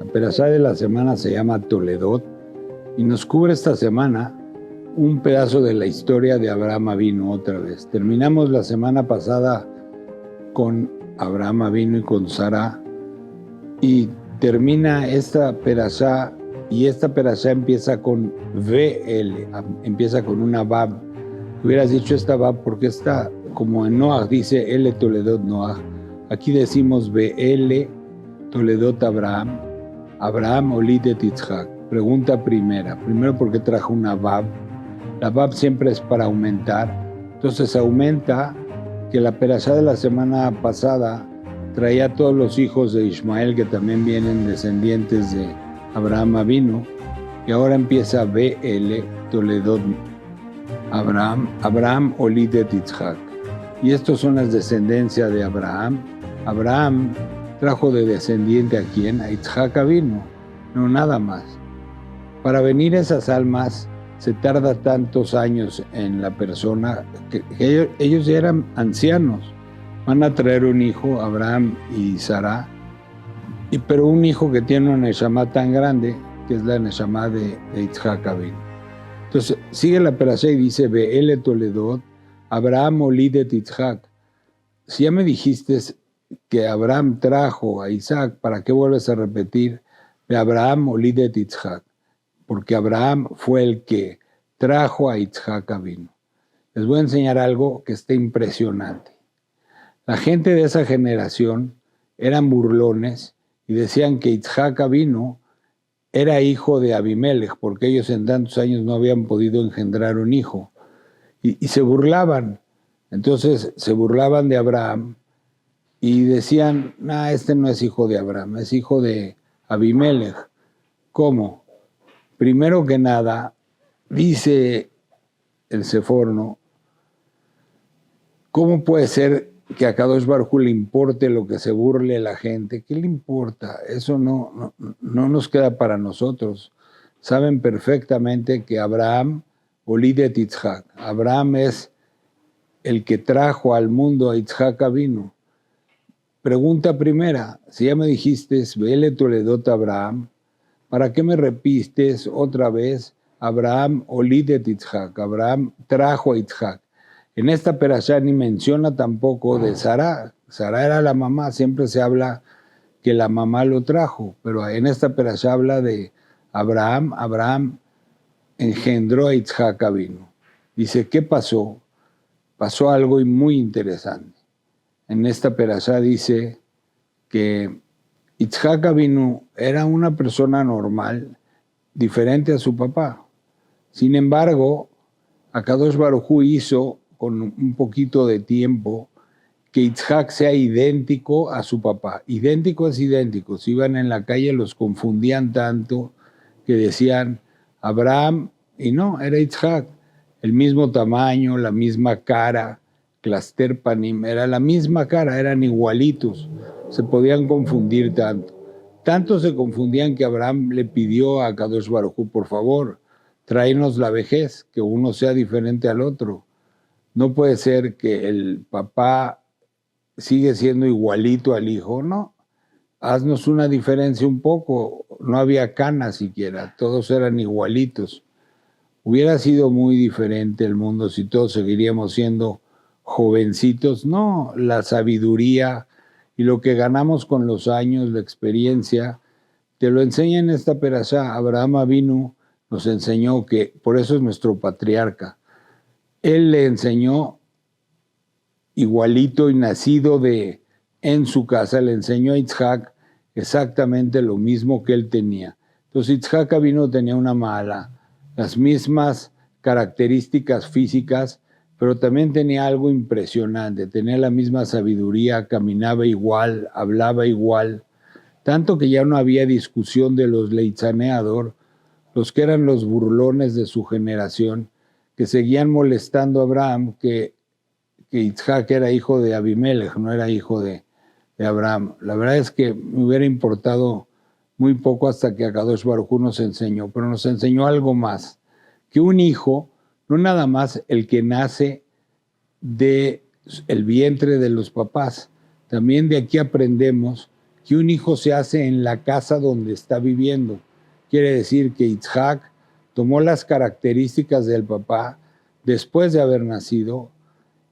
La perashá de la semana se llama Toledot y nos cubre esta semana un pedazo de la historia de Abraham Avinu otra vez. Terminamos la semana pasada con Abraham Avinu y con Sara y termina esta perashá y esta perashá empieza con VL, empieza con una Bab. Hubieras dicho esta Bab porque está como en Noah dice L Toledot Noah. Aquí decimos VL Toledot Abraham. Abraham Olidet Yitzhak. Pregunta primera. Primero, ¿por qué trajo una Bab? La Bab siempre es para aumentar. Entonces aumenta que la perashá de la semana pasada traía a todos los hijos de Ismael, que también vienen descendientes de Abraham Avinu, y ahora empieza BL Toledot Abraham, Abraham Olidet Yitzhak. Y estos son las descendencias de Abraham. Abraham trajo de descendiente a quién? A Yitzhak Avinu, no nada más. Para venir esas almas se tarda tantos años en la persona que ellos ya eran ancianos. Van a traer un hijo, Abraham y Sara, pero un hijo que tiene una neshama tan grande, que es la neshama de Yitzhak Avinu. Entonces sigue la perashá y dice, Be'ele Toledot, Abraham Olidet Yitzhak. Si ya me dijiste que Abraham trajo a Isaac, ¿para qué vuelves a repetir de Abraham Olidet Yitzhak? Porque Abraham fue el que trajo a Yitzhak Avinu. Les voy a enseñar algo que está impresionante. La gente de esa generación eran burlones y decían que Yitzhak Avinu era hijo de Abimelech, porque ellos en tantos años no habían podido engendrar un hijo. Y se burlaban. Entonces se burlaban de Abraham y decían, este no es hijo de Abraham, es hijo de Abimelech. ¿Cómo? Primero que nada, dice el Seforno, ¿cómo puede ser que a Kadosh Baruj Hu le importe lo que se burle la gente? ¿Qué le importa? Eso no nos queda para nosotros. Saben perfectamente que Abraham, Olidet Yitzhak, Abraham es el que trajo al mundo a Yitzhak Avinu. Pregunta primera, si ya me dijiste, Vele Toledot Abraham, ¿para qué me repites otra vez Abraham Olidet Yitzhak? Abraham trajo a Yitzhak. En esta perashá ni menciona tampoco de Sara. Sara era la mamá, siempre se habla que la mamá lo trajo, pero en esta perashá habla de Abraham. Abraham engendró a Yitzhak Avinu. Dice, ¿qué pasó? Pasó algo muy interesante. En esta perashá dice que Yitzhak Avinu era una persona normal, diferente a su papá. Sin embargo, Akadosh Baruj Hu hizo, con un poquito de tiempo, que Yitzhak sea idéntico a su papá. Idéntico es idéntico. Si iban en la calle los confundían tanto que decían Abraham, y no, era Yitzhak. El mismo tamaño, la misma cara, Klaster Panim, era la misma cara, eran igualitos. Se podían confundir tanto. Tanto se confundían que Abraham le pidió a Kadosh Baruj Hu, por favor, tráenos la vejez, que uno sea diferente al otro. No puede ser que el papá sigue siendo igualito al hijo, no. Haznos una diferencia un poco. No había canas siquiera, todos eran igualitos. Hubiera sido muy diferente el mundo si todos seguiríamos siendo jovencitos. No, la sabiduría y lo que ganamos con los años, la experiencia, te lo enseña en esta perashá. Abraham Avinu nos enseñó que, por eso es nuestro patriarca, él le enseñó igualito y nacido en su casa, le enseñó a Yitzhak exactamente lo mismo que él tenía. Entonces Yitzhak Avinu tenía una mala, las mismas características físicas, pero también tenía algo impresionante, tenía la misma sabiduría, caminaba igual, hablaba igual, tanto que ya no había discusión de los leitzaneador, los que eran los burlones de su generación, que seguían molestando a Abraham, que Yitzhak era hijo de Abimelech, no era hijo de Abraham. La verdad es que me hubiera importado muy poco hasta que Akadosh Baruj Hu nos enseñó, pero nos enseñó algo más, que un hijo, no nada más el que nace del vientre de los papás, también de aquí aprendemos que un hijo se hace en la casa donde está viviendo. Quiere decir que Yitzhak tomó las características del papá después de haber nacido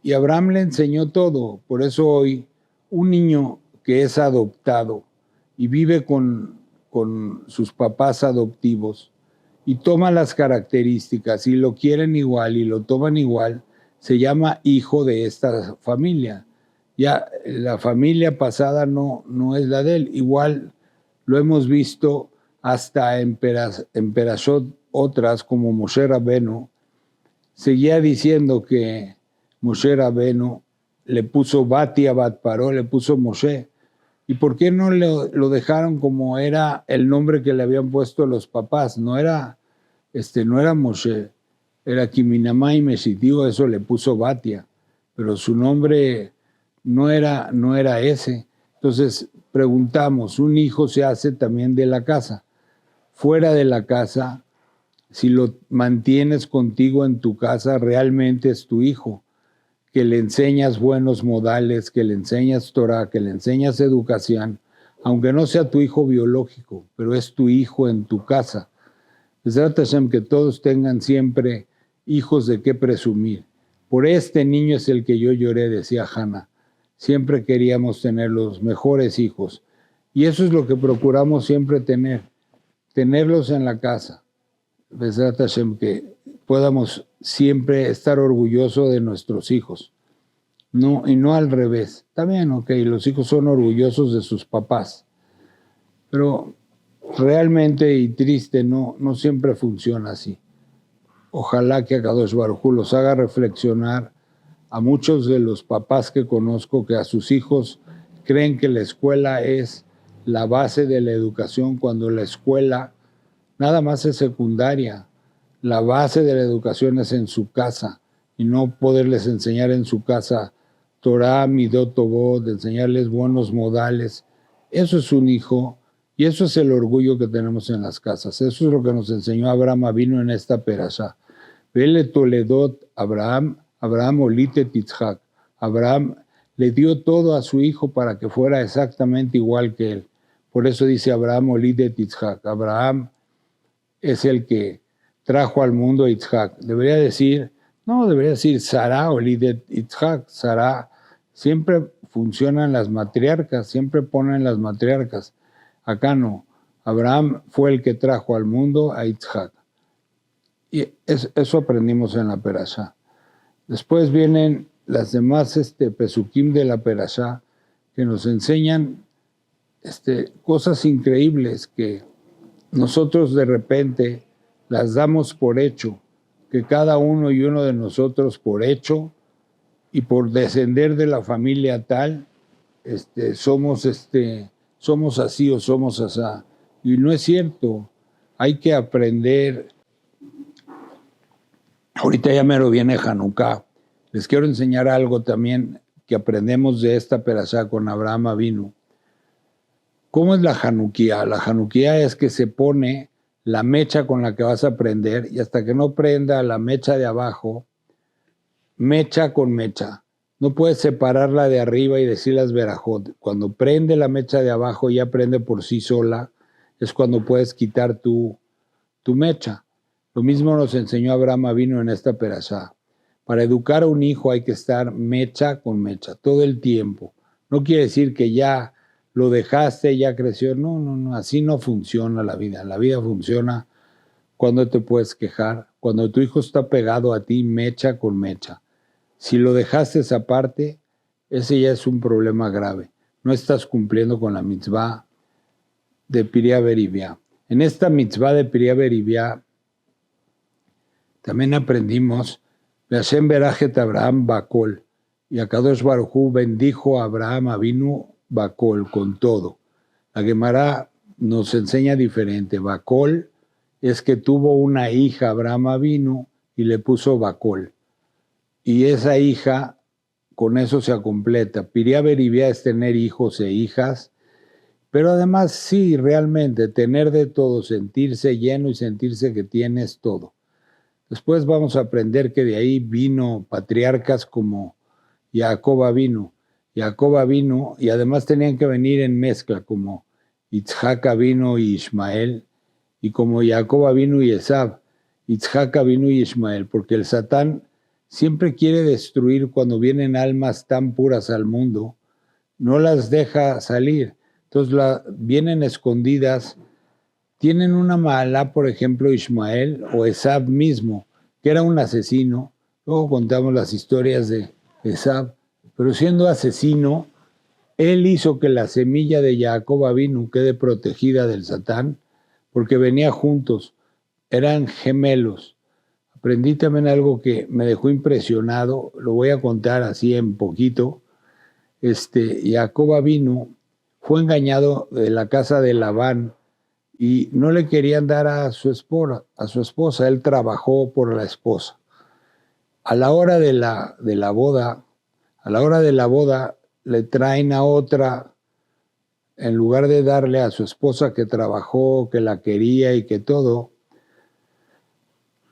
y Abraham le enseñó todo. Por eso hoy un niño que es adoptado y vive con sus papás adoptivos y toma las características y lo quieren igual y lo toman igual, se llama hijo de esta familia. Ya la familia pasada no es la de él. Igual lo hemos visto hasta en Perashot otras, como Moshe Rabenu, seguía diciendo que Moshe Rabenu le puso Bati a Bat Paró, le puso Moshe. ¿Y por qué no lo dejaron como era el nombre que le habían puesto los papás? No era Moshe, era Kiminamai Meshitiu, eso le puso Batia, pero su nombre no era ese. Entonces preguntamos, un hijo se hace también de la casa. Fuera de la casa, si lo mantienes contigo en tu casa, realmente es tu hijo, que le enseñas buenos modales, que le enseñas Torah, que le enseñas educación, aunque no sea tu hijo biológico, pero es tu hijo en tu casa. Besrat Hashem, que todos tengan siempre hijos de qué presumir. Por este niño es el que yo lloré, decía Hannah. Siempre queríamos tener los mejores hijos. Y eso es lo que procuramos siempre tenerlos en la casa. Besrat Hashem, que podamos siempre estar orgullosos de nuestros hijos. No, y no al revés. También, los hijos son orgullosos de sus papás. Pero realmente y triste, no siempre funciona así. Ojalá que Akadosh Baruj Hu los haga reflexionar a muchos de los papás que conozco que a sus hijos creen que la escuela es la base de la educación, cuando la escuela nada más es secundaria. La base de la educación es en su casa y no poderles enseñar en su casa Torah, Midot Tovot, enseñarles buenos modales. Eso es un hijo. Y eso es el orgullo que tenemos en las casas. Eso es lo que nos enseñó Abraham Avinu en esta perashá. Vele Toledot Abraham Olite Yitzhak. Abraham le dio todo a su hijo para que fuera exactamente igual que él. Por eso dice Abraham Olite Yitzhak. Abraham es el que trajo al mundo a Yitzhak. Debería decir Sarah Olite Yitzhak. Sarah, siempre funcionan las matriarcas, siempre ponen las matriarcas. Acá no. Abraham fue el que trajo al mundo a Yitzhak. Y eso aprendimos en la perashá. Después vienen las demás pesukim de la perashá que nos enseñan cosas increíbles que nosotros de repente las damos por hecho, que cada uno y uno de nosotros por hecho y por descender de la familia tal, somos así o somos asá. Y no es cierto. Hay que aprender. Ahorita ya mero viene Hanukkah. Les quiero enseñar algo también que aprendemos de esta perashá con Abraham Avinu. ¿Cómo es la Hanukkah? La Hanukkah es que se pone la mecha con la que vas a prender y hasta que no prenda la mecha de abajo, mecha con mecha. No puedes separarla de arriba y decir las verajot. Cuando prende la mecha de abajo, ya prende por sí sola, es cuando puedes quitar tu mecha. Lo mismo nos enseñó Abraham Avinu en esta perashá. Para educar a un hijo hay que estar mecha con mecha, todo el tiempo. No quiere decir que ya lo dejaste, ya creció. No, así no funciona la vida. La vida funciona cuando te puedes quejar, cuando tu hijo está pegado a ti, mecha con mecha. Si lo dejaste esa parte, ese ya es un problema grave. No estás cumpliendo con la mitzvah de Pirya Berivia. En esta mitzvah de Pirya Berivia también aprendimos Hashem Berajet Abraham Bakol, y Akadosh Baruj Hu bendijo a Abraham Avinu Bakol, con todo. La Gemara nos enseña diferente. Bakol es que tuvo una hija Abraham Avinu y le puso Bakol. Y esa hija, con eso se completa. Pirya Berivia es tener hijos e hijas, pero además sí, realmente, tener de todo, sentirse lleno y sentirse que tienes todo. Después vamos a aprender que de ahí vino patriarcas como Jacob Avinu. Jacob vino, y además tenían que venir en mezcla, como Yitzhak vino y Ismael, y como Jacob vino y Esab, Yitzhak vino y Ismael, porque el Satán siempre quiere destruir cuando vienen almas tan puras al mundo, no las deja salir, entonces vienen escondidas, tienen una mala, por ejemplo, Ismael o Esab mismo, que era un asesino, luego contamos las historias de Esab, pero siendo asesino, él hizo que la semilla de Jacob Avinu quede protegida del Satán, porque venía juntos, eran gemelos. Aprendí también algo que me dejó impresionado, lo voy a contar así en poquito. Jacob Avinu fue engañado de la casa de Labán y no le querían dar a su esposa, él trabajó por la esposa. A la hora de la boda, le traen a otra, en lugar de darle a su esposa que trabajó, que la quería y que todo,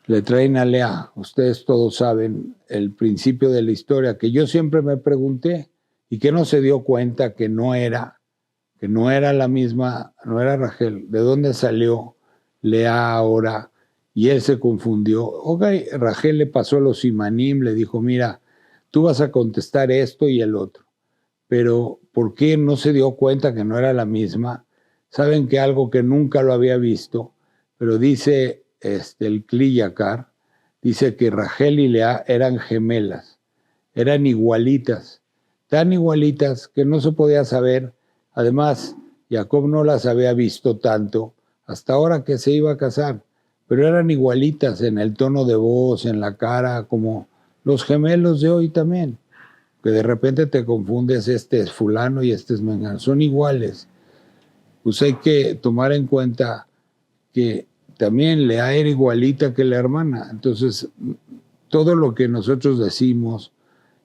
le traen a Lea. Ustedes todos saben el principio de la historia, que yo siempre me pregunté y que no se dio cuenta que no era la misma, no era Rachel. ¿De dónde salió Lea ahora? Y él se confundió. Ok, Rachel le pasó los simanim, le dijo, mira, tú vas a contestar esto y el otro. Pero ¿por qué no se dio cuenta que no era la misma? Saben que algo que nunca lo había visto, pero dice el Kli Yakar, dice que Rachel y Lea eran gemelas, eran igualitas, tan igualitas que no se podía saber. Además, Jacob no las había visto tanto hasta ahora que se iba a casar, pero eran igualitas en el tono de voz, en la cara, como los gemelos de hoy también, que de repente te confundes, este es fulano y este es mengano, son iguales. Pues hay que tomar en cuenta que también Lea era igualita que la hermana, entonces todo lo que nosotros decimos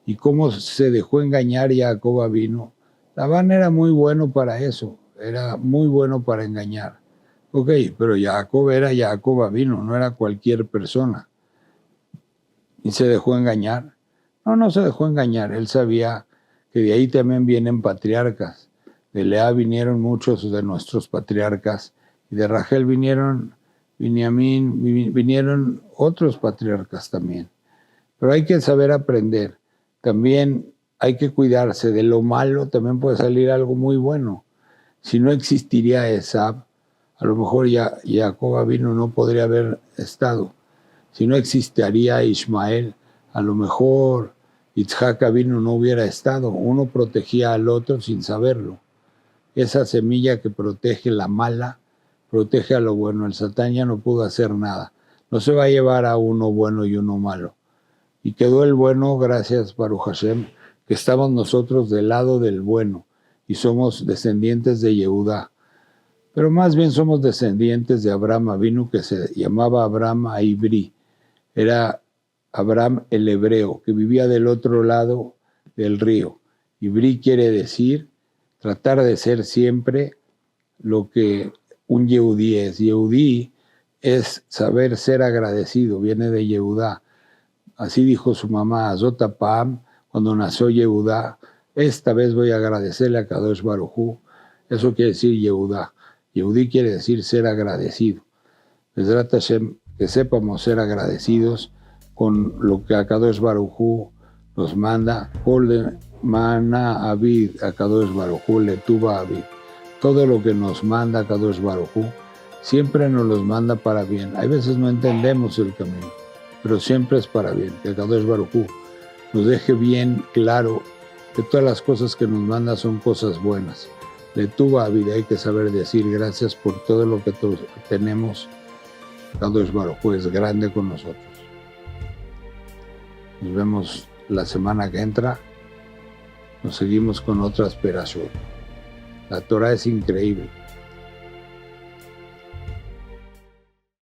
y cómo se dejó engañar Jacob Avinu, Labán era muy bueno para eso, era muy bueno para engañar. Ok, pero Jacob era Jacob Avinu, no era cualquier persona. ¿Y se dejó engañar? No se dejó engañar. Él sabía que de ahí también vienen patriarcas. De Lea vinieron muchos de nuestros patriarcas y de Rachel vinieron otros patriarcas también. Pero hay que saber aprender. También hay que cuidarse. De lo malo también puede salir algo muy bueno. Si no existiría Esab, a lo mejor Jacob Avinu no podría haber estado. Si no existiría Ismael, a lo mejor Yitzhak Avinu no hubiera estado. Uno protegía al otro sin saberlo. Esa semilla que protege la mala, protege a lo bueno. El Satán ya no pudo hacer nada. No se va a llevar a uno bueno y uno malo. Y quedó el bueno, gracias Baruch Hashem, que estamos nosotros del lado del bueno y somos descendientes de Yehudá. Pero más bien somos descendientes de Abraham Avinu, que se llamaba Abraham Aibri. Era Abraham el hebreo, que vivía del otro lado del río. Ibrí quiere decir tratar de ser siempre lo que un Yehudí es. Yehudí es saber ser agradecido, viene de Yehudá. Así dijo su mamá, Azota Pam, cuando nació Yehudá, esta vez voy a agradecerle a Kadosh Baruj Hu. Eso quiere decir Yehudá. Yehudí quiere decir ser agradecido. Bezrat Hashem, que sepamos ser agradecidos con lo que Akadosh Baruj Hu nos manda. Kol mana avid, Akadosh Baruj Hu letuva avid. Todo lo que nos manda Akadosh Baruj Hu siempre nos los manda para bien. Hay veces no entendemos el camino, pero siempre es para bien. Que Akadosh Baruj Hu nos deje bien claro que todas las cosas que nos manda son cosas buenas. Letuva avid, hay que saber decir gracias por todo lo que tenemos. Kadosh Baruj Hu es grande con nosotros. Nos vemos la semana que entra. Nos seguimos con otras perashot. La Torah es increíble.